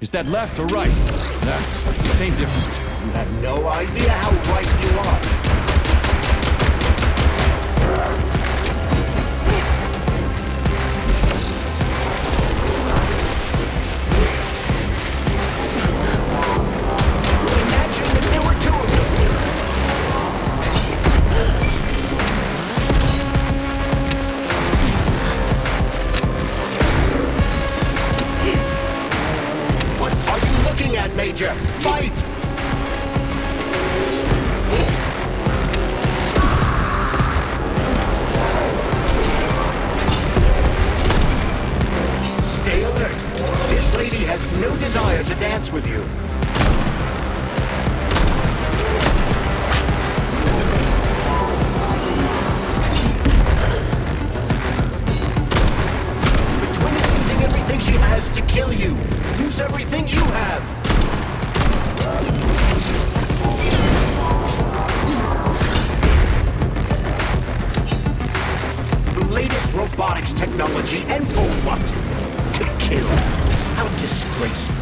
Is that left or right? Nah, same difference. You have no idea how right you are. Imagine if there were two of them. What are you looking at, Major? Fight! Stay alert. This lady has no desire to dance with you. The twin is using everything she has to kill you. Use everything you have. The latest robotics technology, and for what? To kill. How disgraceful.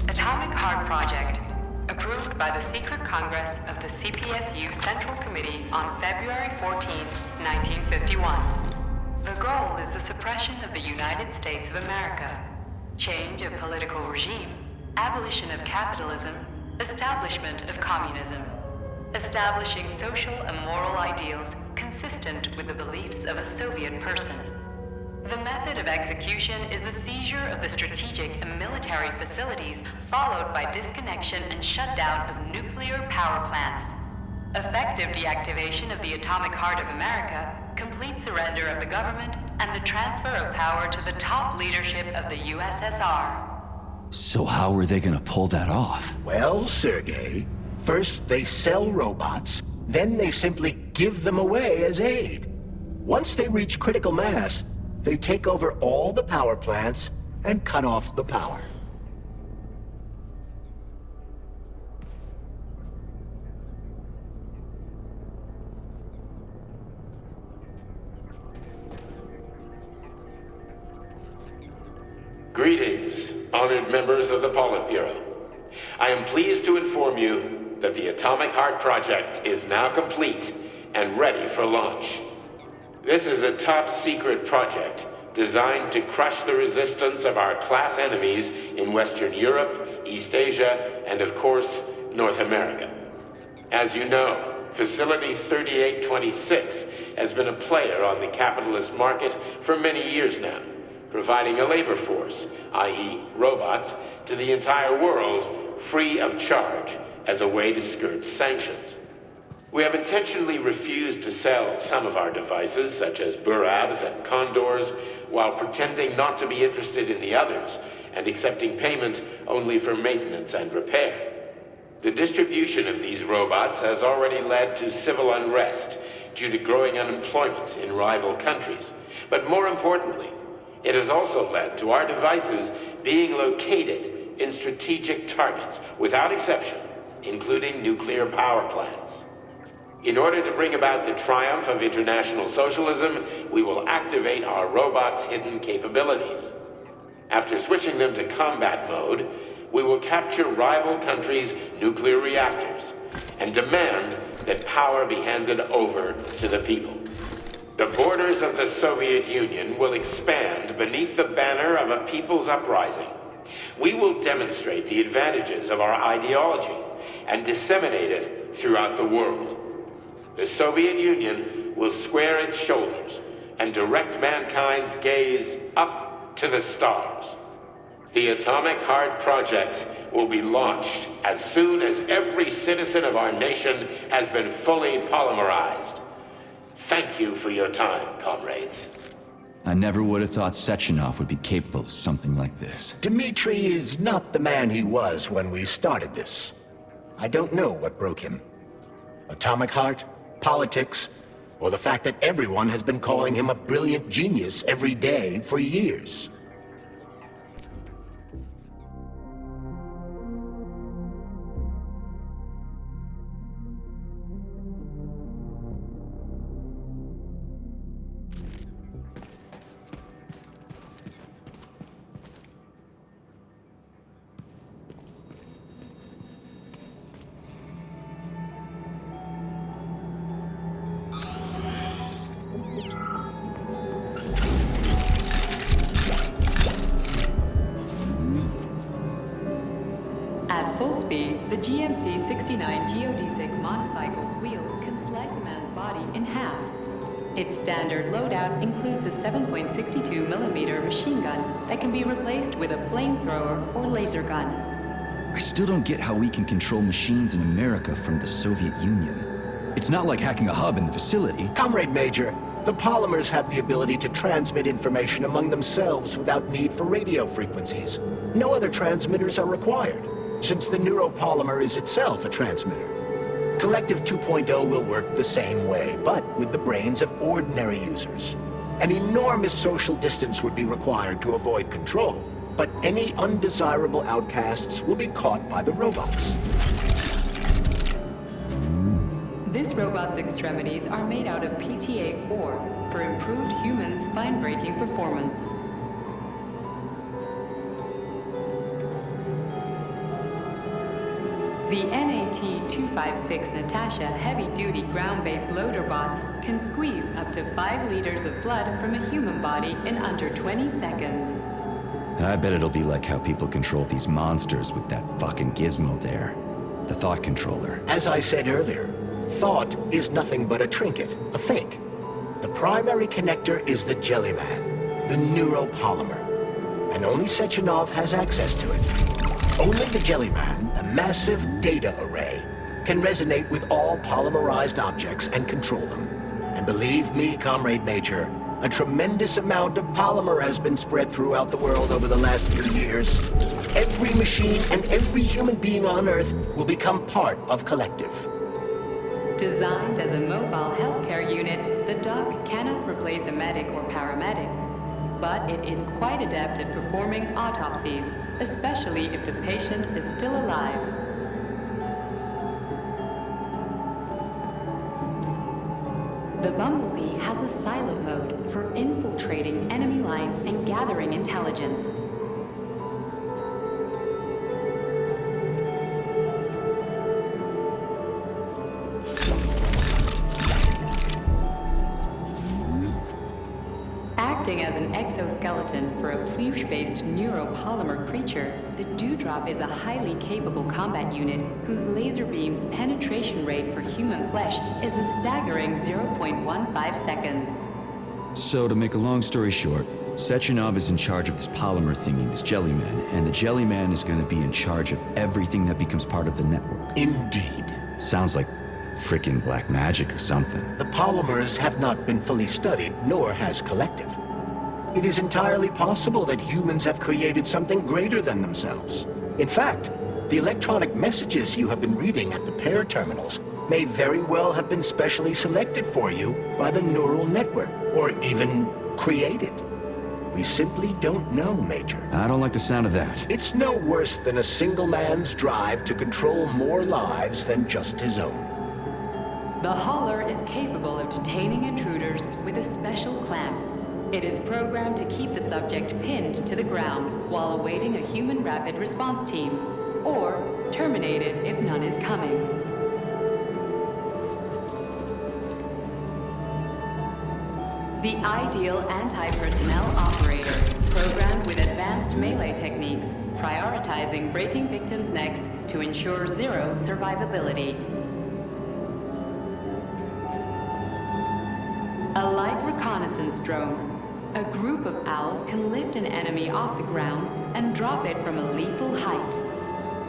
Atomic Heart Project, approved by the Secret Congress of the CPSU Central Committee on February 14, 1951. The goal is the suppression of the United States of America, change of political regime, abolition of capitalism, establishment of communism, establishing social and moral ideals consistent with the beliefs of a Soviet person. The method of execution is the seizure of the strategic and military facilities, followed by disconnection and shutdown of nuclear power plants. Effective deactivation of the Atomic Heart of America, complete surrender of the government, and the transfer of power to the top leadership of the USSR. So how are they gonna pull that off? Well, Sergei, first they sell robots, then they simply give them away as aid. Once they reach critical mass, they take over all the power plants and cut off the power. Greetings, honored members of the Politburo. I am pleased to inform you that the Atomic Heart Project is now complete and ready for launch. This is a top-secret project designed to crush the resistance of our class enemies in Western Europe, East Asia, and of course, North America. As you know, Facility 3826 has been a player on the capitalist market for many years now, providing a labor force, i.e. robots, to the entire world free of charge as a way to skirt sanctions. We have intentionally refused to sell some of our devices, such as Burabs and Condors, while pretending not to be interested in the others and accepting payment only for maintenance and repair. The distribution of these robots has already led to civil unrest due to growing unemployment in rival countries. But more importantly, it has also led to our devices being located in strategic targets, without exception, including nuclear power plants. In order to bring about the triumph of international socialism, we will activate our robots' hidden capabilities. After switching them to combat mode, we will capture rival countries' nuclear reactors and demand that power be handed over to the people. The borders of the Soviet Union will expand beneath the banner of a people's uprising. We will demonstrate the advantages of our ideology and disseminate it throughout the world. The Soviet Union will square its shoulders and direct mankind's gaze up to the stars. The Atomic Heart Project will be launched as soon as every citizen of our nation has been fully polymerized. Thank you for your time, comrades. I never would have thought Sechenov would be capable of something like this. Dmitri is not the man he was when we started this. I don't know what broke him. Atomic Heart, politics, or the fact that everyone has been calling him a brilliant genius every day for years. At full speed, the GMC-69 geodesic monocycle's wheel can slice a man's body in half. Its standard loadout includes a 7.62mm machine gun that can be replaced with a flamethrower or laser gun. I still don't get how we can control machines in America from the Soviet Union. It's not like hacking a hub in the facility. Comrade Major, the polymers have the ability to transmit information among themselves without need for radio frequencies. No other transmitters are required, since the neuropolymer is itself a transmitter. Collective 2.0 will work the same way, but with the brains of ordinary users. An enormous social distance would be required to avoid control, but any undesirable outcasts will be caught by the robots. This robot's extremities are made out of PTA-4 for improved human spine-breaking performance. The NAT-256 Natasha heavy-duty ground-based loader bot can squeeze up to 5 liters of blood from a human body in under 20 seconds. I bet it'll be like how people control these monsters with that fucking gizmo there. The thought controller. As I said earlier, thought is nothing but a trinket, a fake. The primary connector is the Jellyman, the neuropolymer, and only Sechenov has access to it. Only the Jellyman, a massive data array, can resonate with all polymerized objects and control them. And believe me, Comrade Major, a tremendous amount of polymer has been spread throughout the world over the last few years. Every machine and every human being on Earth will become part of Collective. Designed as a mobile healthcare unit, the doc cannot replace a medic or paramedic, but it is quite adept at performing autopsies, especially if the patient is still alive. The Bumblebee has a silent mode for infiltrating enemy lines and gathering intelligence. Acting as an exoskeleton for a pluche-based neuropolymer creature, the Dewdrop is a highly capable combat unit whose laser beam's penetration rate for human flesh is a staggering 0.15 seconds. So, to make a long story short, Sechenov is in charge of this polymer thingy, this Jellyman, and the Jellyman is gonna be in charge of everything that becomes part of the network. Indeed. Sounds like frickin' black magic or something. The polymers have not been fully studied, nor has Collective. It is entirely possible that humans have created something greater than themselves. In fact, the electronic messages you have been reading at the pair terminals may very well have been specially selected for you by the neural network, or even created. We simply don't know, Major. I don't like the sound of that. It's no worse than a single man's drive to control more lives than just his own. The Hauler is capable of detaining intruders with a special clamp. It is programmed to keep the subject pinned to the ground while awaiting a human rapid response team, or terminated if none is coming. The ideal anti-personnel operator, programmed with advanced melee techniques, prioritizing breaking victims' necks to ensure zero survivability. A light reconnaissance drone. A group of owls can lift an enemy off the ground and drop it from a lethal height.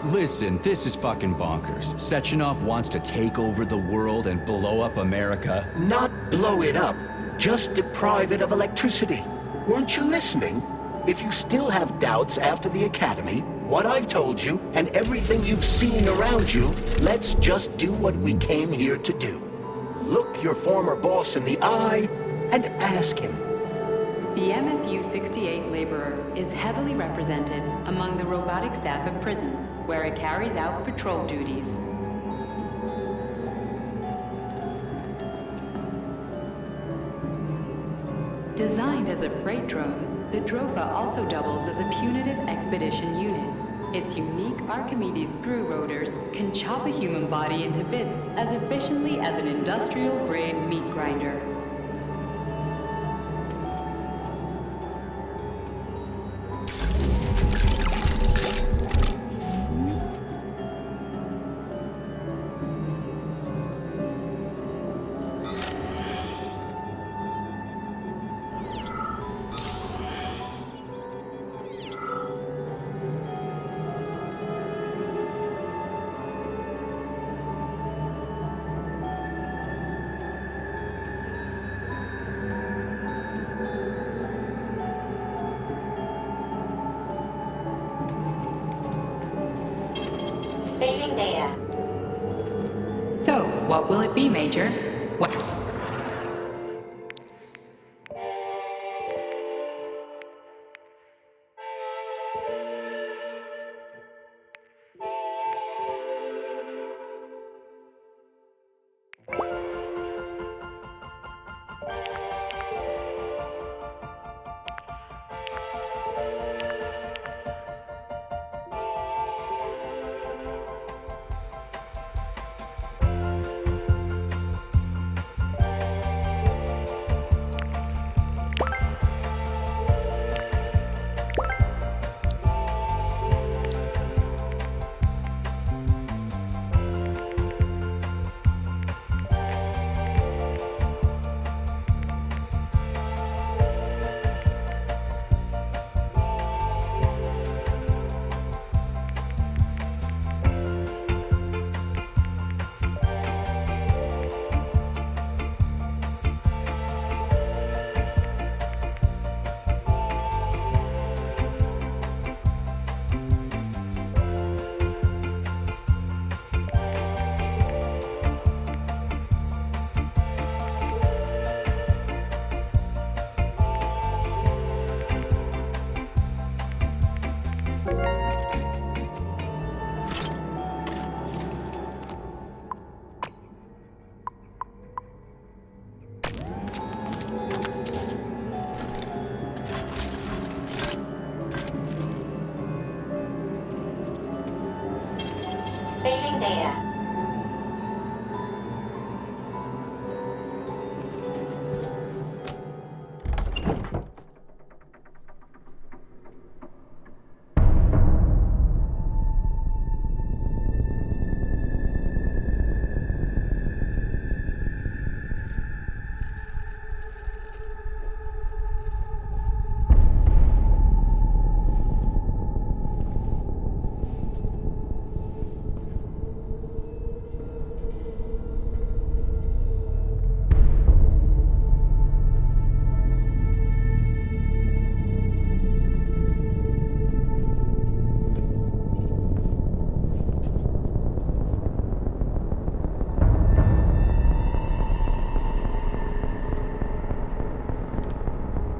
Listen, this is fucking bonkers. Sechenov wants to take over the world and blow up America. Not blow it up, just deprive it of electricity. Weren't you listening? If you still have doubts after the Academy, what I've told you, and everything you've seen around you, let's just do what we came here to do. Look your former boss in the eye and ask him. The MFU-68 Laborer is heavily represented among the robotic staff of prisons, where it carries out patrol duties. Designed as a freight drone, the Drofa also doubles as a punitive expedition unit. Its unique Archimedes screw rotors can chop a human body into bits as efficiently as an industrial-grade meat grinder. Saving data. So, what will it be, Major? What? Saving data.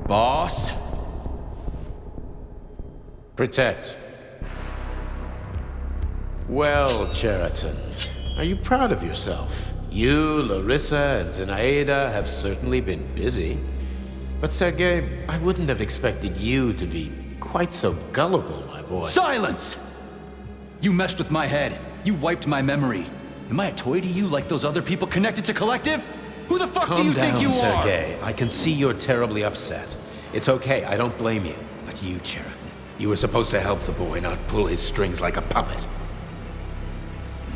Boss? Protect. Well, Cheriton, are you proud of yourself? You, Larissa, and Zenaida have certainly been busy. But Sergei, I wouldn't have expected you to be quite so gullible, my boy. Silence! You messed with my head. You wiped my memory. Am I a toy to you like those other people connected to Collective? Who the fuck do you think you are? Calm down, Sergei. I can see you're terribly upset. It's okay, I don't blame you. But you, Cheriton, you were supposed to help the boy, not pull his strings like a puppet.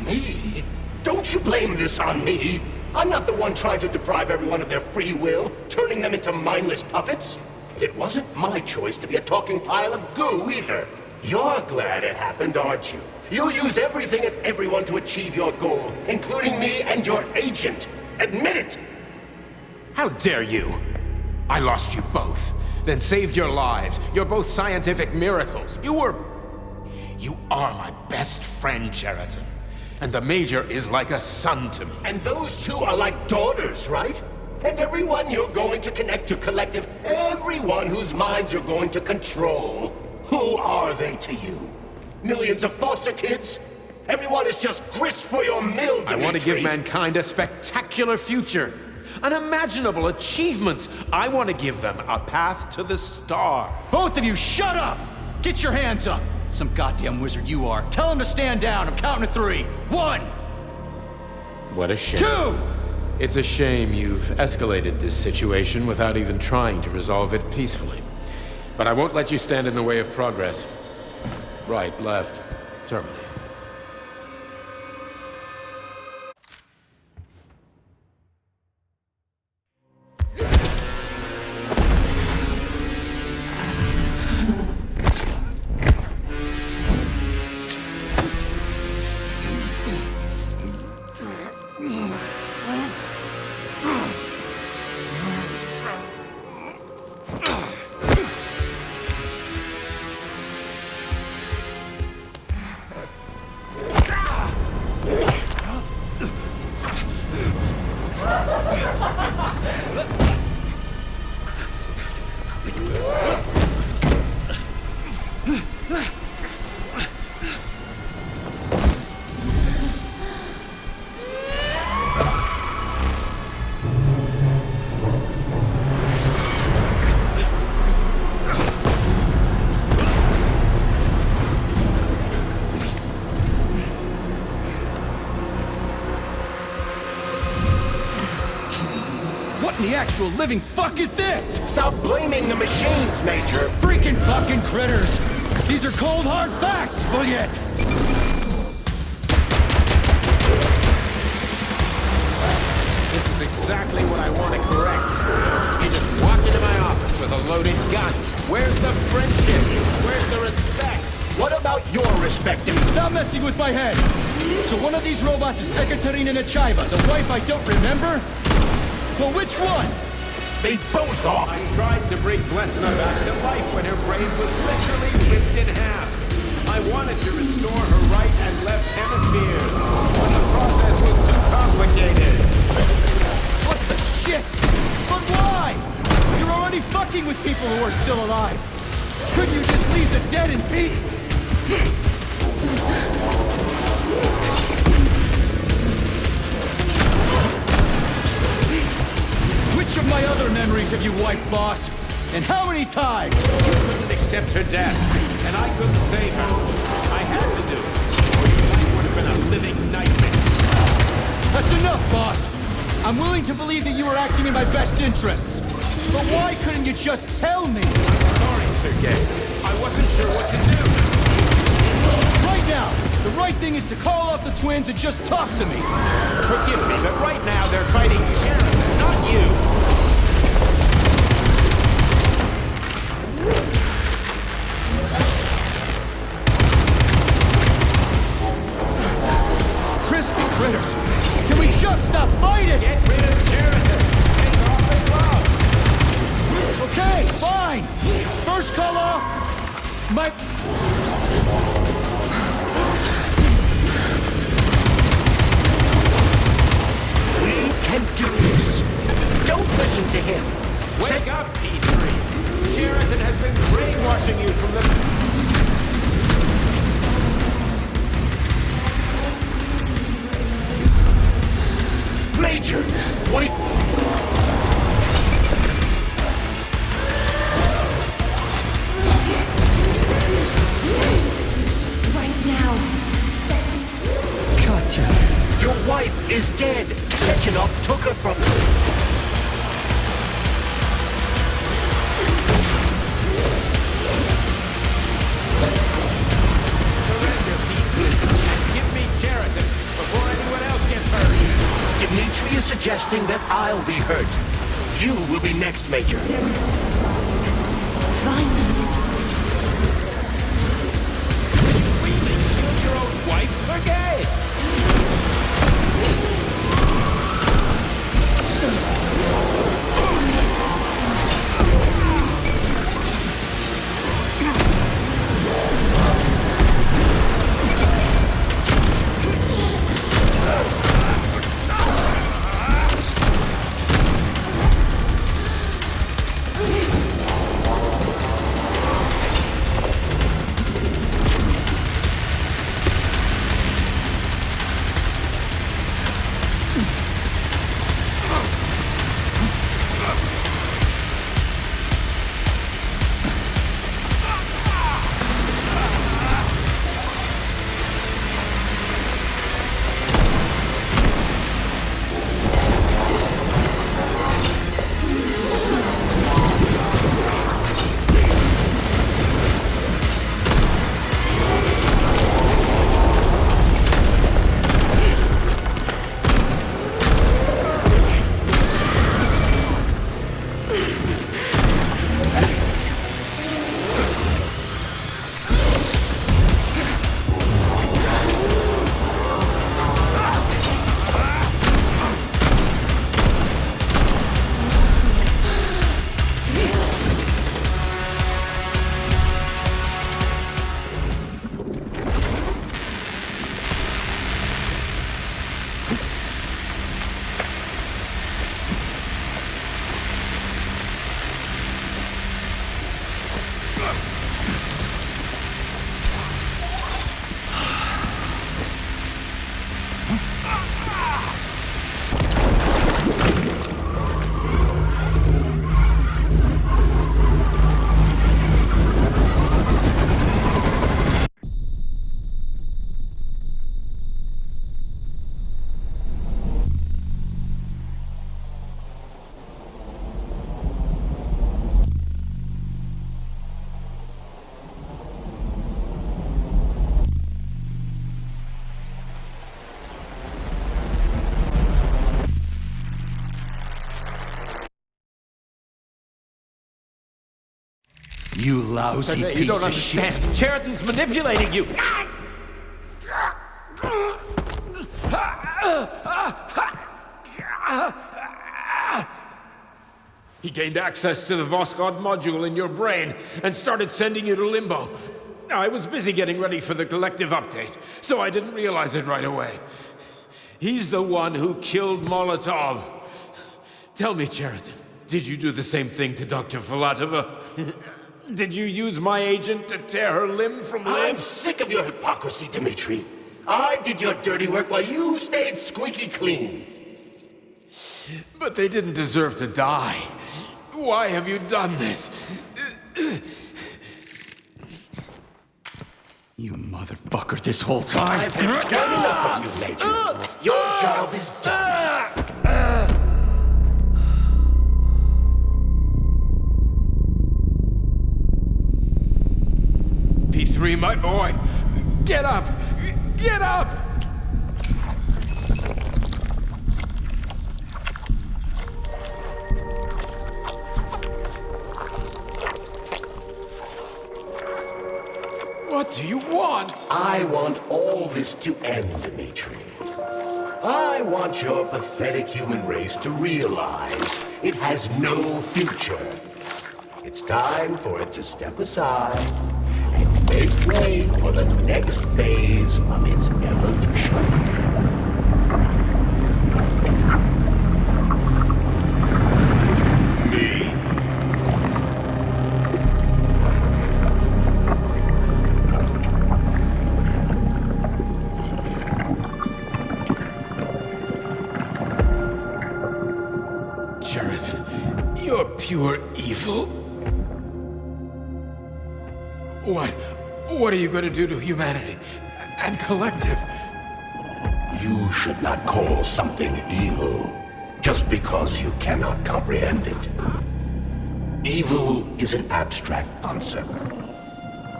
Me? Don't you blame this on me? I'm not the one trying to deprive everyone of their free will, turning them into mindless puppets. It wasn't my choice to be a talking pile of goo either. You're glad it happened, aren't you? You'll use everything and everyone to achieve your goal, including me and your agent. Admit it! How dare you! I lost you both, then saved your lives. You're both scientific miracles. You are my best friend, Cheriton. And the Major is like a son to me. And those two are like daughters, right? And everyone you're going to connect to Collective, everyone whose minds you're going to control, who are they to you? Millions of foster kids? Everyone is just grist for your mill, Dimitri. I want to give mankind a spectacular future. Unimaginable achievements. I want to give them a path to the star. Both of you, shut up! Get your hands up! Some goddamn wizard you are. Tell him to stand down. I'm counting to 3. 1! What a shame. 2! It's a shame you've escalated this situation without even trying to resolve it peacefully. But I won't let you stand in the way of progress. Right, left, terminate. The actual living fuck is this? Stop blaming the machines, Major! Freaking fucking critters! These are cold hard facts, Spaghetti! This is exactly what I want to correct. You just walked into my office with a loaded gun. Where's the friendship? Where's the respect? What about your respect? Stop messing with my head! So one of these robots is Ekaterina Nechaeva, the wife I don't remember? Well, which one? They both are! I tried to bring Blesna back to life when her brain was literally ripped in half. I wanted to restore her right and left hemispheres, but the process was too complicated. What the shit? But why? You're already fucking with people who are still alive. Couldn't you just leave the dead in peace? Which of my other memories have you wiped, boss? And how many times? You couldn't accept her death, and I couldn't save her. I had to do it, or your life would have been a living nightmare. That's enough, boss. I'm willing to believe that you were acting in my best interests. But why couldn't you just tell me? Sorry, Sergei. I wasn't sure what to do. Right now, the right thing is to call off the twins and just talk to me. Forgive me, but right now they're fighting Sheridan, not you. Crispy critters! Can we just stop fighting? Get rid of Sheridan. Take off the gloves. Okay, fine. First call off. My... We can do this. Don't listen to him. Wake up, P3. Sheridan has been brainwashing you from the... Wait! Right now. Katya! Your wife is dead! Sechenov took her from you! Surrender, Pete. And give me Cheriton before anyone else gets hurt. Dimitri is suggesting that I'll be hurt. You will be next, Major. Finally. We even killed your own wife, Sergei! You lousy You piece don't of understand. shit. Cheriton's manipulating you. He gained access to the Voskhod module in your brain and started sending you to Limbo. I was busy getting ready for the collective update, so I didn't realize it right away. He's the one who killed Molotov. Tell me, Cheriton, did you do the same thing to Dr. Filatova? Did you use my agent to tear her limb from I'm limb? sick of your hypocrisy, Dimitri. I did your dirty work while you stayed squeaky clean. But they didn't deserve to die. Why have you done this? You motherfucker this whole time. I've done enough of you, Major. Your job is done. P3, my boy. Get up! Get up! What do you want? I want all this to end, Dimitri. I want your pathetic human race to realize it has no future. It's time for it to step aside and make way for the next phase of its evolution. You're pure evil. What are you going to do to humanity and collective? You should not call something evil just because you cannot comprehend it. Evil is an abstract concept,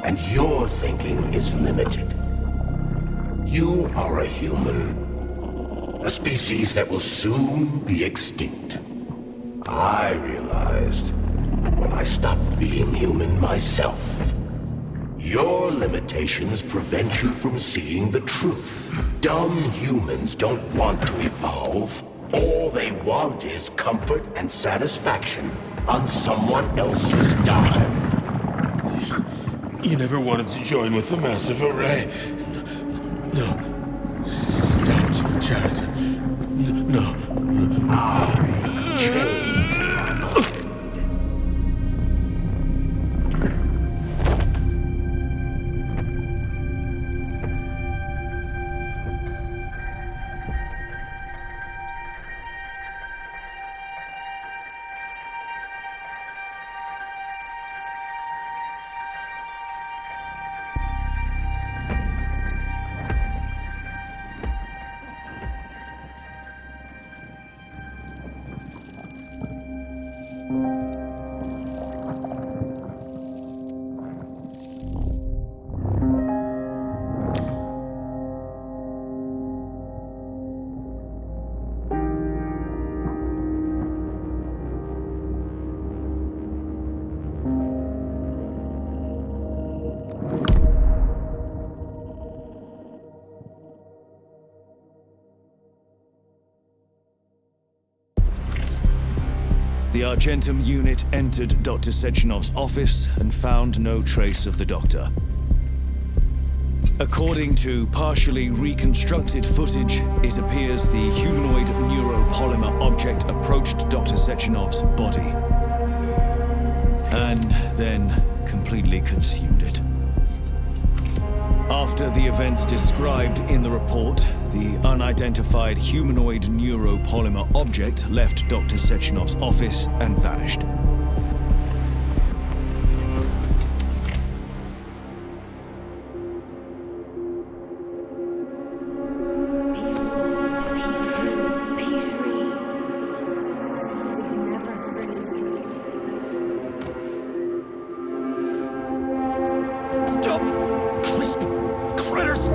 and your thinking is limited. You are a human, a species that will soon be extinct. I realized when I stopped being human myself. Your limitations prevent you from seeing the truth. Dumb humans don't want to evolve. All they want is comfort and satisfaction on someone else's dime. You never wanted to join with the massive array. No. Stop, Chariton. No. I changed. The Argentum unit entered Dr. Sechenov's office and found no trace of the doctor. According to partially reconstructed footage, it appears the humanoid neuropolymer object approached Dr. Sechenov's body and then completely consumed it. After the events described in the report, the unidentified humanoid neuropolymer object left Dr. Sechenov's office and vanished. P2, P3. It's never free. Dumb, crisp critters!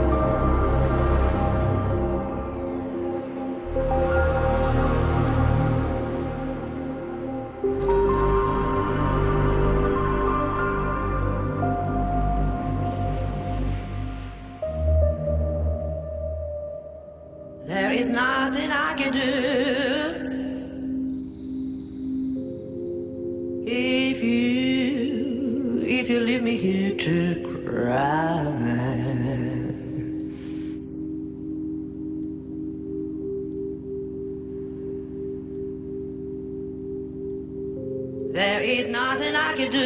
There is nothing I can do if you leave me here to cry. There is nothing I can do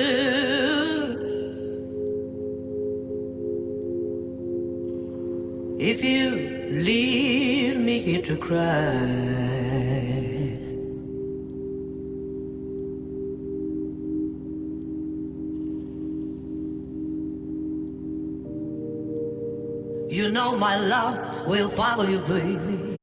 if you leave me here to cry. You know my love will follow you, baby.